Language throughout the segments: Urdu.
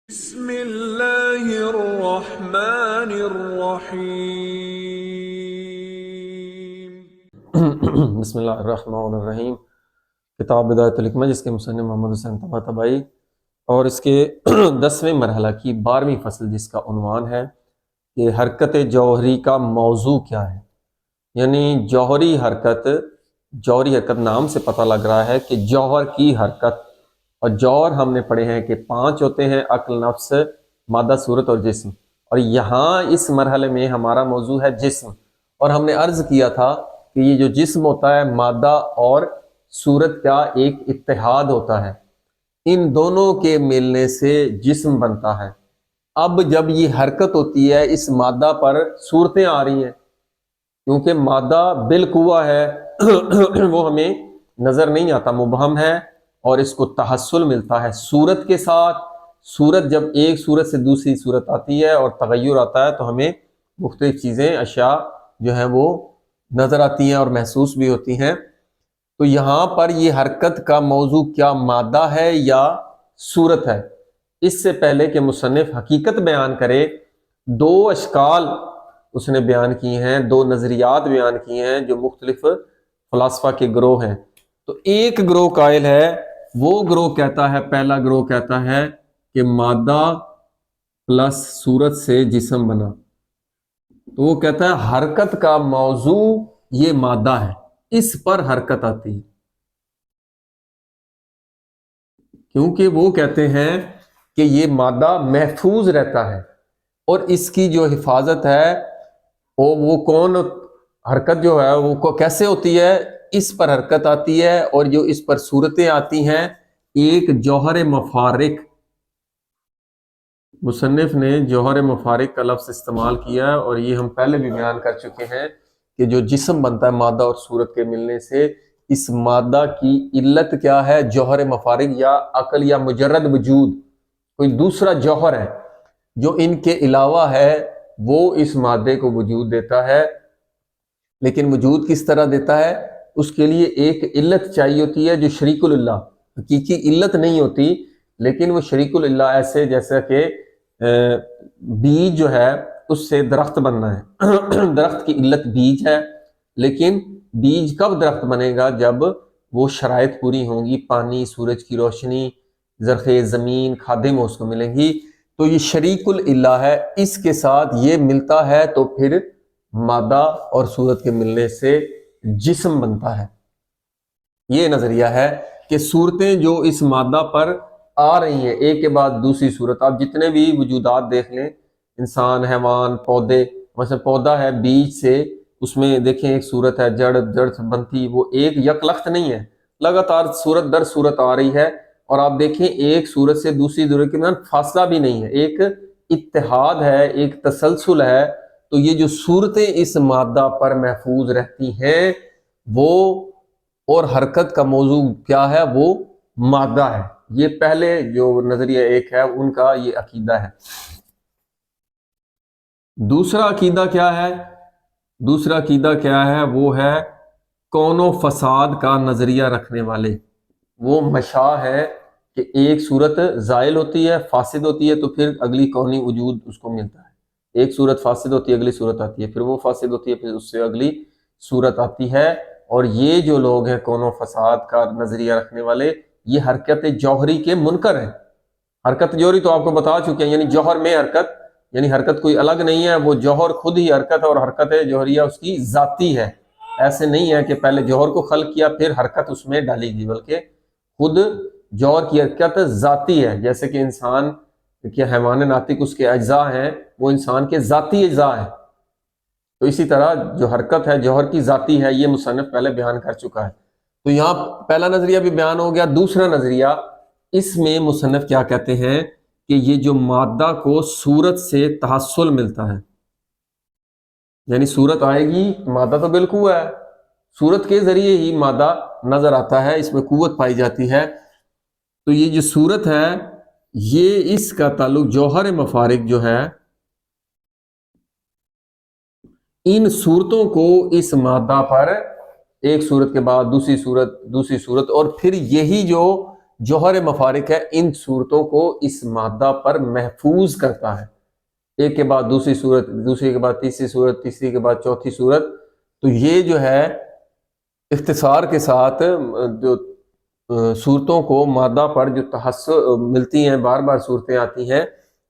بسم اللہ الرحمن الرحیم۔ بسم اللہ الرحمن الرحیم۔ کتاب بدایت الحکمہ جس کے مصنف محمد حسین طباطبائی، اور اس کے 10ویں مرحلہ کی 12ویں فصل جس کا عنوان ہے کہ حرکت جوہری کا موضوع کیا ہے۔ یعنی جوہری حرکت نام سے پتہ لگ رہا ہے کہ جوہر کی حرکت، اور جوہر ہم نے پڑھے ہیں کہ 5 ہوتے ہیں: عقل، نفس، مادہ، صورت اور جسم۔ اور یہاں اس مرحلے میں ہمارا موضوع ہے جسم، اور ہم نے عرض کیا تھا کہ یہ جو جسم ہوتا ہے مادہ اور صورت کا ایک اتحاد ہوتا ہے، ان دونوں کے ملنے سے جسم بنتا ہے۔ اب جب یہ حرکت ہوتی ہے اس مادہ پر صورتیں آ رہی ہیں، کیونکہ مادہ بالقوہ ہے وہ ہمیں نظر نہیں آتا، مبہم ہے، اور اس کو تحصل ملتا ہے صورت کے ساتھ۔ صورت جب ایک صورت سے دوسری صورت آتی ہے اور تغیر آتا ہے تو ہمیں مختلف چیزیں، اشیاء جو ہیں وہ نظر آتی ہیں اور محسوس بھی ہوتی ہیں۔ تو یہاں پر یہ حرکت کا موضوع کیا مادہ ہے یا صورت ہے؟ اس سے پہلے کہ مصنف حقیقت بیان کرے، 2 اشکال اس نے بیان کیے ہیں، 2 نظریات بیان کیے ہیں جو مختلف فلاسفہ کے گروہ ہیں۔ تو ایک گروہ قائل ہے، وہ گروہ کہتا ہے، پہلا گروہ کہتا ہے کہ مادہ پلس صورت سے جسم بنا۔ تو وہ کہتا ہے حرکت کا موضوع یہ مادہ ہے، اس پر حرکت آتی ہے، کیونکہ وہ کہتے ہیں کہ یہ مادہ محفوظ رہتا ہے، اور اس کی جو حفاظت ہے وہ کون حرکت جو ہے وہ کیسے ہوتی ہے؟ اس پر حرکت آتی ہے، اور جو اس پر صورتیں آتی ہیں ایک جوہر مفارق، مصنف نے جوہر مفارق کا لفظ استعمال کیا ہے، اور یہ ہم پہلے بھی بیان کر چکے ہیں کہ جو جسم بنتا ہے مادہ اور صورت کے ملنے سے، اس مادہ کی علت کیا ہے؟ جوہر مفارق یا عقل یا مجرد وجود، کوئی دوسرا جوہر ہے جو ان کے علاوہ ہے، وہ اس مادے کو وجود دیتا ہے۔ لیکن وجود کس طرح دیتا ہے؟ اس کے لیے ایک علت چاہیے ہوتی ہے جو شریک اللہ، حقیقی علت نہیں ہوتی، لیکن وہ شریک اللہ، ایسے جیسا کہ بیج جو ہے اس سے درخت بننا ہے درخت کی علت بیج ہے، لیکن بیج کب درخت بنے گا؟ جب وہ شرائط پوری ہوں گی، پانی، سورج کی روشنی، زرخیز زمین، کھادیں اس کو ملیں گی۔ تو یہ شریک اللہ ہے، اس کے ساتھ یہ ملتا ہے تو پھر مادہ اور صورت کے ملنے سے جسم بنتا ہے۔ یہ نظریہ ہے کہ صورتیں جو اس مادہ پر آ رہی ہیں ایک کے بعد دوسری صورت، آپ جتنے بھی وجودات دیکھ لیں، انسان، حیوان، پودے، مثلا پودا ہے بیج سے، اس میں دیکھیں ایک صورت ہے، جڑ سے بنتی، وہ ایک یکلخت نہیں ہے، لگاتار صورت در صورت آ رہی ہے، اور آپ دیکھیں ایک صورت سے دوسری صورت کے درمیان فاصلہ بھی نہیں ہے، ایک اتحاد ہے، ایک تسلسل ہے۔ تو یہ جو صورتیں اس مادہ پر محفوظ رہتی ہیں وہ، اور حرکت کا موضوع کیا ہے؟ وہ مادہ ہے۔ یہ پہلے جو نظریہ ایک ہے ان کا یہ عقیدہ ہے۔ دوسرا عقیدہ کیا ہے؟ دوسرا عقیدہ کیا ہے؟ وہ ہے کون و فساد کا نظریہ رکھنے والے۔ وہ مشاع ہے کہ ایک صورت زائل ہوتی ہے، فاسد ہوتی ہے، تو پھر اگلی کونی وجود اس کو ملتا ہے۔ ایک صورت فاسد ہوتی ہے، اگلی صورت آتی ہے، پھر وہ فاسد ہوتی ہے، پھر اس سے اگلی صورت آتی ہے۔ اور یہ جو لوگ ہیں کون و فساد کا نظریہ رکھنے والے، یہ حرکت جوہری کے منکر ہیں۔ حرکت جوہری تو آپ کو بتا چکے ہیں، یعنی جوہر میں حرکت، یعنی حرکت کوئی الگ نہیں ہے، وہ جوہر خود ہی حرکت ہے، اور حرکت جوہریہ اس کی ذاتی ہے۔ ایسے نہیں ہے کہ پہلے جوہر کو خلق کیا پھر حرکت اس میں ڈالی گئی، بلکہ خود جوہر کی حرکت ذاتی ہے، جیسے کہ انسان کہ حیوان ناطق اس کے اجزاء ہیں، وہ انسان کے ذاتی اجزاء ہیں۔ تو اسی طرح جو حرکت ہے جوہر کی ذاتی ہے، یہ مصنف پہلے بیان کر چکا ہے۔ تو یہاں پہلا نظریہ بھی بیان ہو گیا۔ دوسرا نظریہ، اس میں مصنف کیا کہتے ہیں کہ یہ جو مادہ کو صورت سے تحصل ملتا ہے، یعنی صورت آئے گی، مادہ تو بالقوہ ہے، صورت کے ذریعے ہی مادہ نظر آتا ہے، اس میں قوت پائی جاتی ہے۔ تو یہ جو صورت ہے، یہ اس کا تعلق جوہر مفارق جو ہے، ان صورتوں کو اس مادہ پر ایک صورت کے بعد دوسری صورت، اور پھر یہی جو جوہر مفارق ہے، ان صورتوں کو اس مادہ پر محفوظ کرتا ہے، ایک کے بعد دوسری صورت، دوسری کے بعد تیسری صورت، تیسری کے بعد چوتھی صورت. تو یہ جو ہے اختصار کے ساتھ جو صورتوں کو مادہ پر جو تحسن ملتی ہیں، بار بار صورتیں آتی ہیں،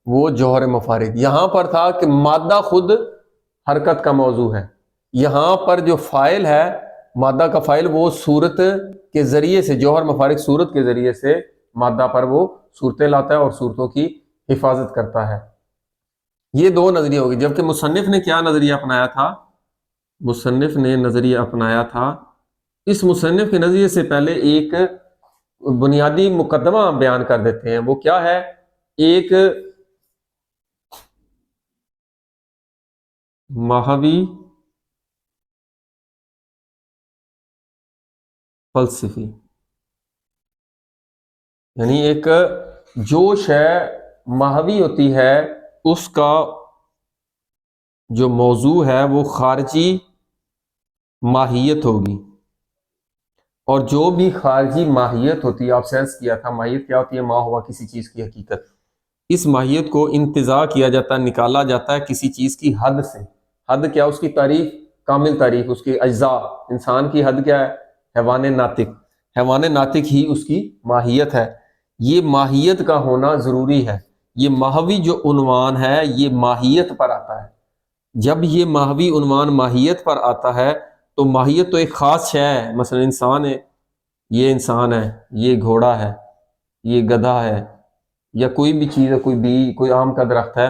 وہ جوہر مفارق. یہاں پر تھا کہ مادہ خود حرکت کا موضوع ہے، یہاں پر جو فاعل ہے مادہ کا فاعل وہ صورت کے ذریعے سے، جوہر مفارق صورت کے ذریعے سے مادہ پر وہ صورتیں لاتا ہے اور صورتوں کی حفاظت کرتا ہے. یہ دو نظریے ہوگی. جبکہ مصنف نے کیا نظریہ اپنایا تھا؟ مصنف نے نظریہ اپنایا تھا، اس مصنف کے نظریے سے پہلے ایک بنیادی مقدمہ بیان کر دیتے ہیں. وہ کیا ہے؟ ایک ماہوی فلسفی، یعنی ایک جو شے ماہوی ہوتی ہے اس کا جو موضوع ہے وہ خارجی ماہیت ہوگی، اور جو بھی خارجی ماہیت ہوتی ہے، آپ سینس کیا تھا ماہیت کیا ہوتی ہے؟ ما ہوا کسی چیز کی حقیقت. اس ماہیت کو انتزاع کیا جاتا ہے، نکالا جاتا ہے کسی چیز کی حد سے. حد کیا؟ اس کی تعریف، کامل تعریف اس کی اجزاء. انسان کی حد کیا ہے؟ حیوان ناطق. حیوان ناطق ہی اس کی ماہیت ہے. یہ ماہیت کا ہونا ضروری ہے. یہ ماہوی جو عنوان ہے یہ ماہیت پر آتا ہے. جب یہ ماہوی عنوان ماہیت پر آتا ہے تو ماہیت تو ایک خاص شے ہے، مثلا انسان ہے، یہ انسان ہے، یہ گھوڑا ہے، یہ گدھا ہے، یا کوئی بھی چیز ہے، کوئی بی، کوئی آم کا درخت ہے،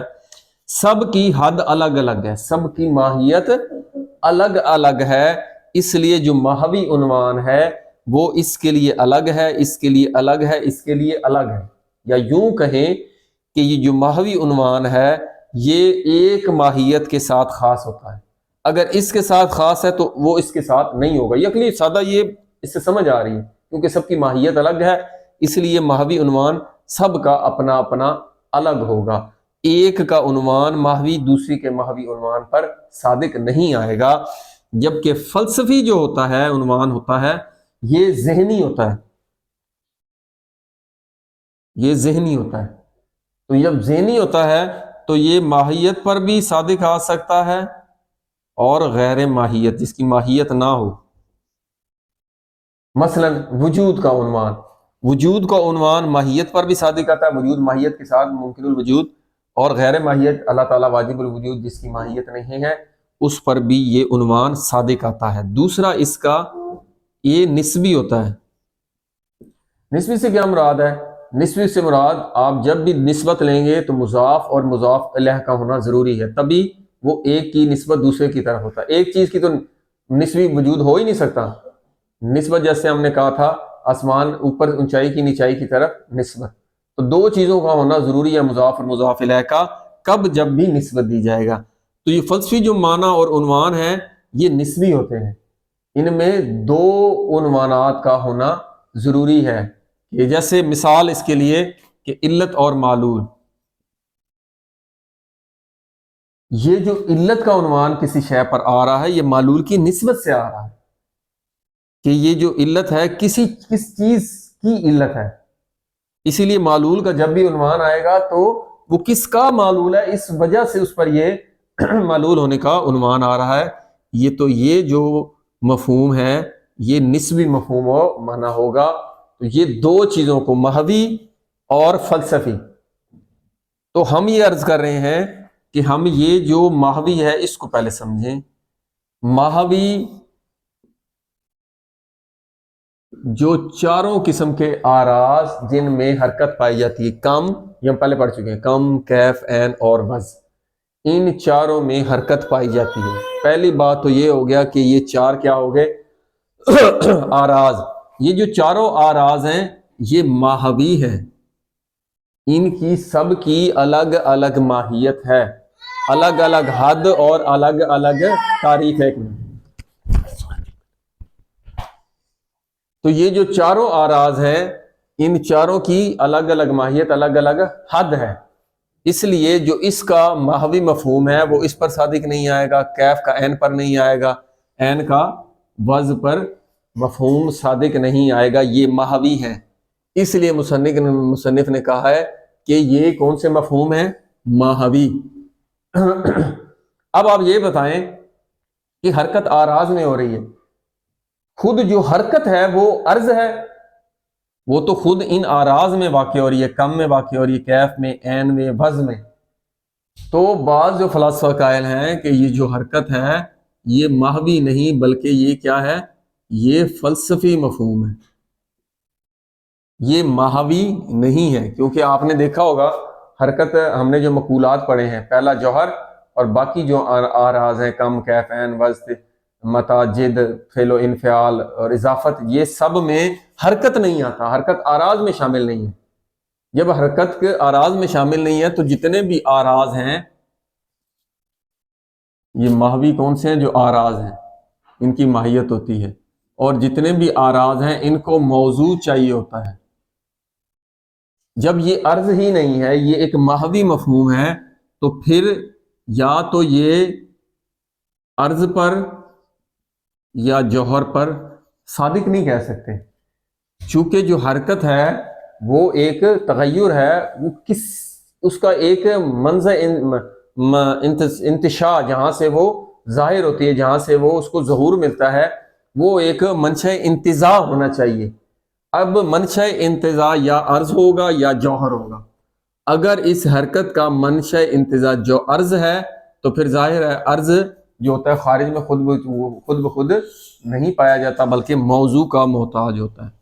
سب کی حد الگ الگ ہے، سب کی ماہیت الگ الگ ہے. اس لیے جو ماہوی عنوان ہے وہ اس کے لیے الگ ہے، اس کے لیے الگ ہے، اس کے لیے الگ ہے. یا یوں کہیں کہ یہ جو ماہوی عنوان ہے یہ ایک ماہیت کے ساتھ خاص ہوتا ہے. اگر اس کے ساتھ خاص ہے تو وہ اس کے ساتھ نہیں ہوگا. یقلی سادہ یہ اس سے سمجھ آ رہی ہے، کیونکہ سب کی ماہیت الگ ہے، اس لیے ماہوی عنوان سب کا اپنا اپنا الگ ہوگا. ایک کا عنوان ماہوی دوسری کے ماہوی عنوان پر صادق نہیں آئے گا. جبکہ فلسفی جو ہوتا ہے عنوان ہوتا ہے یہ ذہنی ہوتا ہے، یہ ذہنی ہوتا ہے. تو جب ذہنی ہوتا ہے تو یہ ماہیت پر بھی صادق آ سکتا ہے اور غیر ماہیت جس کی ماہیت نہ ہو. مثلا وجود کا عنوان، وجود کا عنوان ماہیت پر بھی صادق آتا ہے، وجود ماہیت کے ساتھ ممکن الوجود، اور غیر ماہیت اللہ تعالیٰ واجب الوجود جس کی ماہیت نہیں ہے اس پر بھی یہ عنوان صادق آتا ہے. دوسرا اس کا یہ نسبی ہوتا ہے. نسبی سے کیا مراد ہے؟ نسبی سے مراد آپ جب بھی نسبت لیں گے تو مضاف اور مضاف الیہ کا ہونا ضروری ہے، تبھی وہ ایک کی نسبت دوسرے کی طرف ہوتا ہے. ایک چیز کی تو نسبی وجود ہو ہی نہیں سکتا. نسبت جیسے ہم نے کہا تھا آسمان اوپر اونچائی کی نیچائی کی طرف نسبت، تو دو چیزوں کا ہونا ضروری ہے، مضاف اور مضاف الیہ کا. کب؟ جب بھی نسبت دی جائے گا. تو یہ فلسفی جو معنی اور عنوان ہیں یہ نسبی ہوتے ہیں. ان میں دو عنوانات کا ہونا ضروری ہے. یہ جیسے مثال اس کے لیے کہ علت اور معلول، یہ جو علت کا عنوان کسی شے پر آ رہا ہے یہ معلول کی نسبت سے آ رہا ہے کہ یہ جو علت ہے کس چیز کی علت ہے. اسی لیے معلول کا جب بھی عنوان آئے گا تو وہ کس کا معلول ہے، اس وجہ سے اس پر یہ معلول ہونے کا عنوان آ رہا ہے. یہ جو مفہوم ہے یہ نسبی مفہوم و معنی ہوگا. تو یہ دو چیزوں کو، ماہوی اور فلسفی، تو ہم یہ عرض کر رہے ہیں کہ ہم یہ جو ماہوی ہے اس کو پہلے سمجھیں. ماہوی جو چاروں قسم کے آراز جن میں حرکت پائی جاتی ہے، کم، یہ ہم پہلے پڑھ چکے ہیں، کم، کیف، عین اور وز، ان چاروں میں حرکت پائی جاتی ہے. پہلی بات تو یہ ہو گیا کہ یہ چار کیا ہو گئے؟ آراز. یہ جو چاروں آراز ہیں یہ ماہوی ہیں، ان کی سب کی الگ الگ ماہیت ہے، الگ الگ حد اور الگ الگ تعریف ہے. تو یہ جو چاروں آراز ہیں ان چاروں کی الگ الگ ماہیت، الگ الگ حد ہے. اس لیے جو اس کا ماہوی مفہوم ہے وہ اس پر صادق نہیں آئے گا، کیف کا عین پر نہیں آئے گا، عین کا وز پر مفہوم صادق نہیں آئے گا. یہ ماہوی ہے. اس لیے مصنف نے کہا ہے کہ یہ کون سے مفہوم ہیں؟ ماہوی۔ اب آپ یہ بتائیں کہ حرکت آراز میں ہو رہی ہے، خود جو حرکت ہے وہ عرض ہے، وہ تو خود ان آراز میں واقع ہو رہی ہے، کم میں واقع ہو رہی ہے، کیف میں، عین میں، وز میں۔ تو بعض جو فلاسفہ قائل ہیں کہ یہ جو حرکت ہے یہ ماہوی نہیں بلکہ یہ کیا ہے؟ یہ فلسفی مفہوم ہے، یہ ماہوی نہیں ہے۔ کیونکہ آپ نے دیکھا ہوگا حرکت، ہم نے جو مقولات پڑھے ہیں، پہلا جوہر اور باقی جو آراز ہیں، کم، کیف، عین، وزن، متا، جد، فعل و انفعال اور اضافت، یہ سب میں حرکت نہیں آتا، حرکت آراز میں شامل نہیں ہے۔ جب حرکت کے آراز میں شامل نہیں ہے تو جتنے بھی آراز ہیں یہ ماہوی کون سے ہیں؟ جو آراز ہیں، ان کی ماہیت ہوتی ہے، اور جتنے بھی آراز ہیں ان کو موضوع چاہیے ہوتا ہے۔ جب یہ عرض ہی نہیں ہے، یہ ایک ماہوی مفہوم ہے، تو پھر یا تو یہ عرض پر یا جوہر پر صادق نہیں کہہ سکتے، چونکہ جو حرکت ہے وہ ایک تغیر ہے، وہ اس کا ایک منظر انتشاء، جہاں سے وہ ظاہر ہوتی ہے، جہاں سے وہ اس کو ظہور ملتا ہے، وہ ایک منشأ انتزاع ہونا چاہیے۔ اب منشأ انتزاع یا عرض ہوگا یا جوہر ہوگا۔ اگر اس حرکت کا منشأ انتزاع جو عرض ہے تو پھر ظاہر ہے عرض جو ہوتا ہے خارج میں خود بخود نہیں پایا جاتا بلکہ موضوع کا محتاج ہوتا ہے۔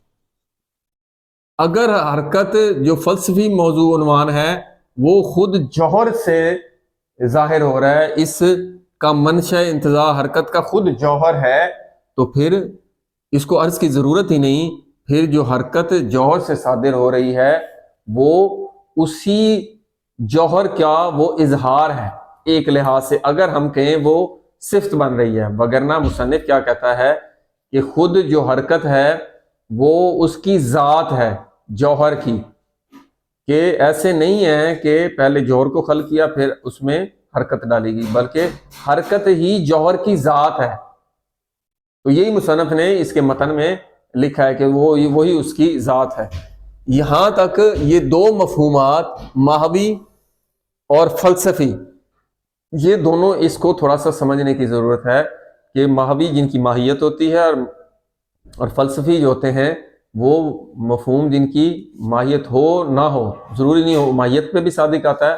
اگر حرکت جو فلسفی موضوع عنوان ہے وہ خود جوہر سے ظاہر ہو رہا ہے، اس کا منشأ انتزاع حرکت کا خود جوہر ہے، تو پھر اس کو عرض کی ضرورت ہی نہیں۔ پھر جو حرکت جوہر سے صادر ہو رہی ہے وہ اسی جوہر کا وہ اظہار ہے ایک لحاظ سے، اگر ہم کہیں وہ صفت بن رہی ہے، وگرنہ مصنف کیا کہتا ہے کہ خود جو حرکت ہے وہ اس کی ذات ہے جوہر کی، کہ ایسے نہیں ہے کہ پہلے جوہر کو خلق کیا پھر اس میں حرکت ڈالی گئی، بلکہ حرکت ہی جوہر کی ذات ہے۔ تو یہی مصنف نے اس کے متن میں لکھا ہے کہ وہی اس کی ذات ہے۔ یہاں تک یہ دو مفہومات ماہوی اور فلسفی، یہ دونوں اس کو تھوڑا سا سمجھنے کی ضرورت ہے کہ ماہوی جن کی ماہیت ہوتی ہے اور فلسفی جو ہوتے ہیں وہ مفہوم جن کی ماہیت ہو نہ ہو، ضروری نہیں ہو، ماہیت پہ بھی صادق آتا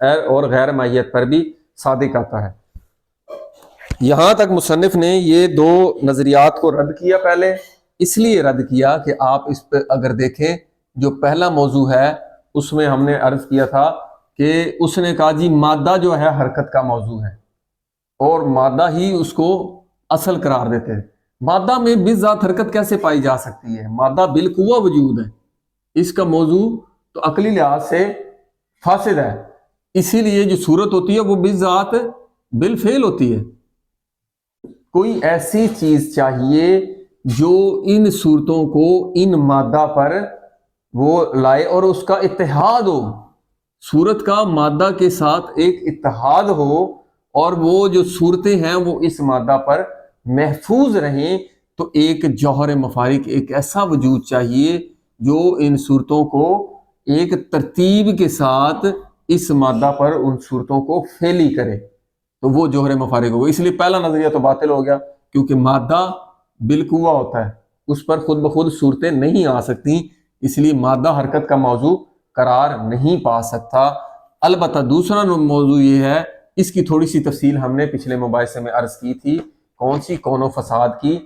ہے اور غیر ماہیت پر بھی صادق آتا ہے۔ یہاں تک مصنف نے یہ دو نظریات کو رد کیا، پہلے اس لیے رد کیا کہ آپ اس پہ اگر دیکھیں جو پہلا موضوع ہے اس میں ہم نے عرض کیا تھا کہ اس نے کہا جی مادہ جو ہے حرکت کا موضوع ہے اور مادہ ہی اس کو اصل قرار دیتے ہیں۔ مادہ میں بذات حرکت کیسے پائی جا سکتی ہے؟ مادہ بالقوہ وجود ہے، اس کا موضوع تو عقلی لحاظ سے فاسد ہے، اسی لیے جو صورت ہوتی ہے وہ بذات بالفعل ہوتی ہے۔ کوئی ایسی چیز چاہیے جو ان صورتوں کو ان مادہ پر وہ لائے اور اس کا اتحاد ہو، صورت کا مادہ کے ساتھ ایک اتحاد ہو اور وہ جو صورتیں ہیں وہ اس مادہ پر محفوظ رہیں۔ تو ایک جوہر مفارق، ایک ایسا وجود چاہیے جو ان صورتوں کو ایک ترتیب کے ساتھ اس مادہ پر ان صورتوں کو فعلی کرے، تو وہ جوہر مفارق ہوگا۔ اس لیے پہلا نظریہ تو باطل ہو گیا، کیونکہ مادہ بالقوہ ہوتا ہے، اس پر خود بخود صورتیں نہیں آ سکتی، اس لیے مادہ حرکت کا موضوع قرار نہیں پا سکتا۔ البتہ دوسرا موضوع یہ ہے، اس کی تھوڑی سی تفصیل ہم نے پچھلے مباحثے میں عرض کی تھی، کون سی؟ کون و فساد کی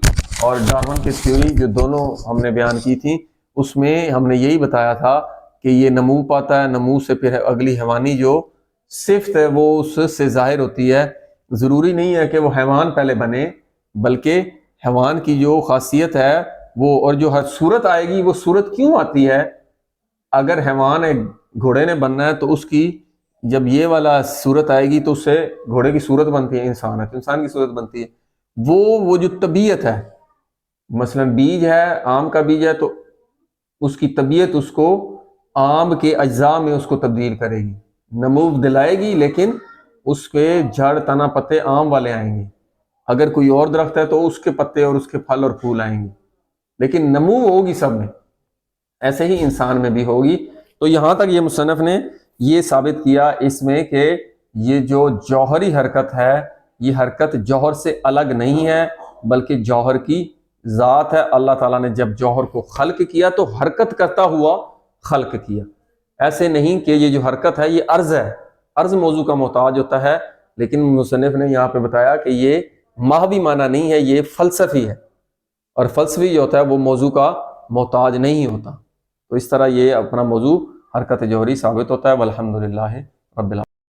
اور ڈارون کی تھیوری، جو دونوں ہم نے بیان کی تھی، اس میں ہم نے یہی بتایا تھا کہ یہ نمو پاتا ہے، نمو سے پھر اگلی حیوانی جو صفت ہے وہ اس سے ظاہر ہوتی ہے۔ ضروری نہیں ہے کہ وہ حیوان پہلے بنے، بلکہ حیوان کی جو خاصیت ہے وہ، اور جو ہر صورت آئے گی وہ صورت کیوں آتی ہے؟ اگر حیوان گھوڑے نے بننا ہے تو اس کی جب یہ والا صورت آئے گی تو اس سے گھوڑے کی صورت بنتی ہے، انسان ہے تو انسان کی صورت بنتی ہے۔ وہ جو طبیعت ہے، مثلا بیج ہے، آم کا بیج ہے، تو اس کی طبیعت اس کو آم کے اجزاء میں اس کو تبدیل کرے گی، نمو دلائے گی، لیکن اس کے جڑ، تنا، پتے آم والے آئیں گے۔ اگر کوئی اور درخت ہے تو اس کے پتے اور اس کے پھل اور پھول آئیں گے، لیکن نمو ہوگی سب میں۔ ایسے ہی انسان میں بھی ہوگی۔ تو یہاں تک یہ مصنف نے یہ ثابت کیا اس میں کہ یہ جو جوہری حرکت ہے یہ حرکت جوہر سے الگ نہیں ہے بلکہ جوہر کی ذات ہے۔ اللہ تعالیٰ نے جب جوہر کو خلق کیا تو حرکت کرتا ہوا خلق کیا، ایسے نہیں کہ یہ جو حرکت ہے یہ عرض ہے، عرض موضوع کا محتاج ہوتا ہے، لیکن مصنف نے یہاں پہ بتایا کہ یہ ماہوی معنی نہیں ہے، یہ فلسفی ہے، اور فلسفی جو ہوتا ہے وہ موضوع کا محتاج نہیں ہوتا۔ تو اس طرح یہ اپنا موضوع حرکت جوہری ثابت ہوتا ہے۔ والحمدللہ رب العالمین۔